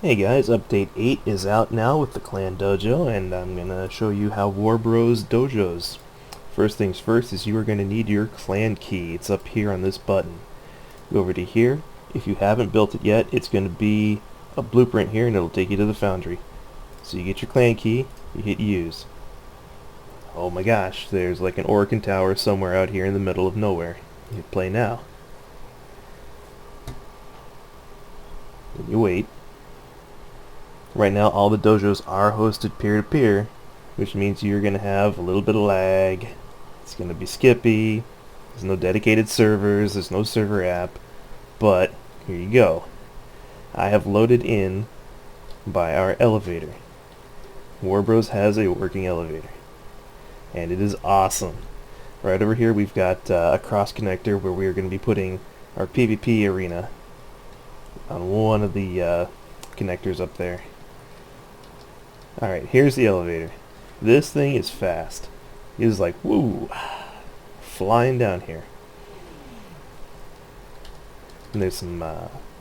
Hey guys, update 8 is out now with the Clan Dojo, and I'm going to show you how Warbros Dojos. First things first is you are going to need your clan key. It's up here on this button. Go over to here. If you haven't built it yet, it's going to be a blueprint here and it'll take you to the foundry. So you get your clan key, you hit use. Oh my gosh, there's like an Oracle tower somewhere out here in the middle of nowhere. You hit play now. Then you wait. Right now all the dojos are hosted peer-to-peer, which means you're going to have a little bit of lag. It's going to be skippy. There's no dedicated servers. There's no server app. But here you go. I have loaded in by our elevator. Warbros has a working elevator. And it is awesome. Right over here we've got a cross connector where we are going to be putting our PvP arena on one of the connectors up there. Alright, here's the elevator. This thing is fast. It is like, woo, flying down here. And there's some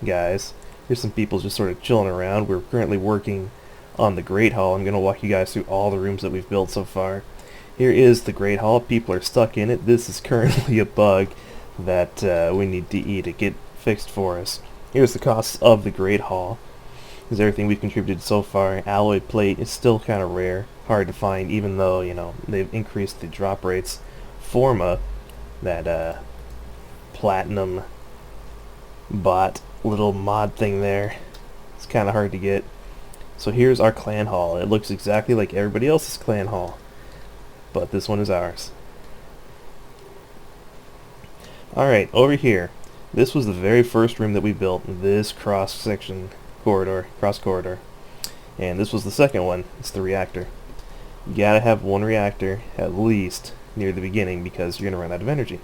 guys. Here's some people just sort of chilling around. We're currently working on the Great Hall. I'm going to walk you guys through all the rooms that we've built so far. Here is the Great Hall. People are stuck in it. This is currently a bug that we need to get fixed for us. Here's the costs of the Great Hall. Is everything we've contributed so far. Alloy plate is still kind of rare, hard to find, even though, you know, they've increased the drop rates. Forma, that platinum bot little mod thing there, it's kind of hard to get. So here's our clan hall. It looks exactly like everybody else's clan hall, but this one is ours. Alright, over here. This was the very first room that we built, this cross corridor. And this was the second one. It's the reactor. You gotta have one reactor, at least, near the beginning, because you're gonna run out of energy.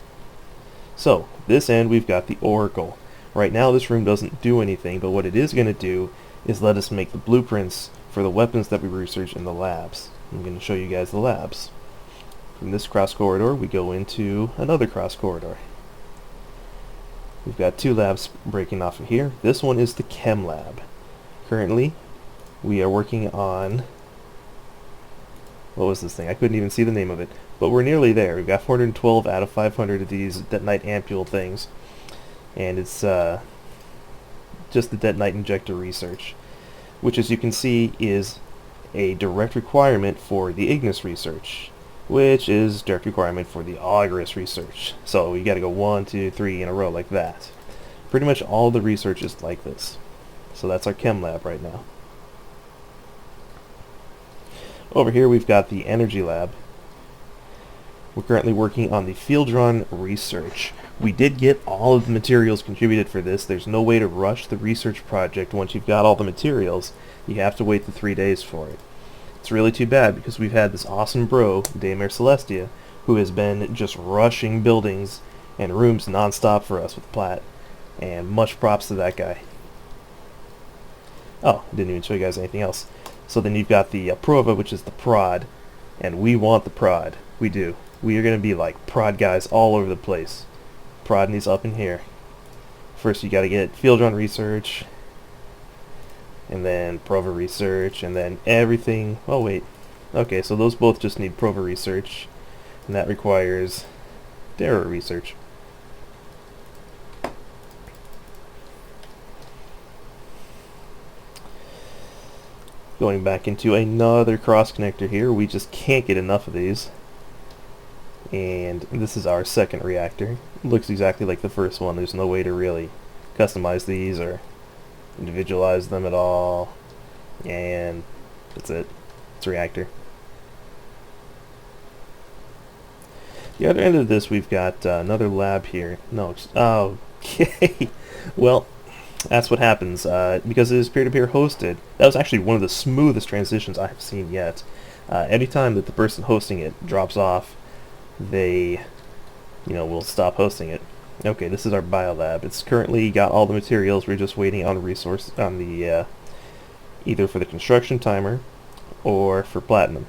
So, this end we've got the Oracle. Right now this room doesn't do anything, but what it is gonna do is let us make the blueprints for the weapons that we research in the labs. I'm gonna show you guys the labs. From this cross corridor we go into another cross corridor. We've got two labs breaking off of here. This one is the Chem Lab. Currently, we are working on... what was this thing? I couldn't even see the name of it. But we're nearly there. We've got 412 out of 500 of these detonite ampule things. And it's just the detonite injector research. Which, as you can see, is a direct requirement for the Ignis research. Which is direct requirement for the Auguris research. So you gotta go 1, 2, 3 in a row like that. Pretty much all the research is like this. So that's our Chem Lab right now. Over here we've got the Energy Lab. We're currently working on the field-drawn research. We did get all of the materials contributed for this. There's no way to rush the research project. Once you've got all the materials, you have to wait the 3 days for it. It's really too bad because we've had this awesome bro, Daemir Celestia, who has been just rushing buildings and rooms non-stop for us with Plat. And much props to that guy. Oh, didn't even show you guys anything else. So then you've got the Prova, which is the prod, and we want the prod. We do. We are going to be like prod guys all over the place. Prod needs up in here. First you got to get field-drawn research, and then Prova research, and then everything... oh wait. Okay, so those both just need Prova research, and that requires Dara research. Going back into another cross connector here. We just can't get enough of these. And this is our second reactor. It looks exactly like the first one. There's no way to really customize these or individualize them at all. And that's it. It's a reactor. The other end of this we've got another lab here. No, okay. Well, that's what happens, because it is peer-to-peer hosted. That was actually one of the smoothest transitions I have seen yet. Any time that the person hosting it drops off, they, will stop hosting it. Okay, this is our biolab. It's currently got all the materials. We're just waiting on the either for the construction timer or for platinum.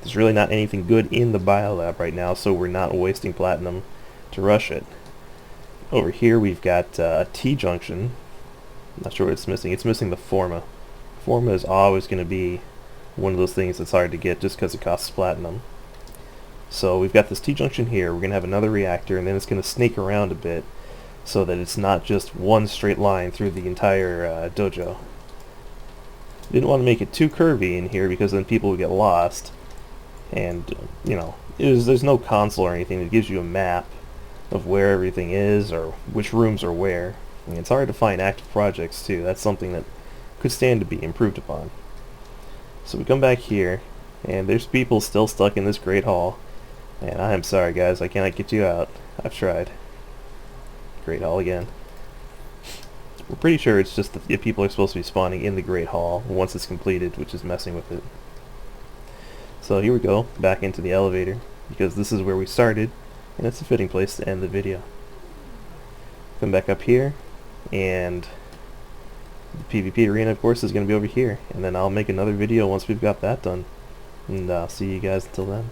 There's really not anything good in the biolab right now, so we're not wasting platinum to rush it. Over here we've got a T-junction Not sure what it's missing. It's missing the forma. Forma is always going to be one of those things that's hard to get just because it costs platinum. So we've got this T-junction here. We're going to have another reactor, and then it's going to snake around a bit so that it's not just one straight line through the entire dojo. Didn't want to make it too curvy in here because then people would get lost. And, you know, there's no console or anything that gives you a map of where everything is or which rooms are where. I mean, it's hard to find active projects too. That's something that could stand to be improved upon. So we come back here, and there's people still stuck in this great hall. And I am sorry guys, I cannot get you out. I've tried. Great hall again. We're pretty sure it's just that people are supposed to be spawning in the great hall once it's completed, which is messing with it. So here we go, back into the elevator, because this is where we started, and it's a fitting place to end the video. Come back up here, and the PvP arena, of course, is going to be over here, and then I'll make another video once we've got that done. And I'll see you guys until then.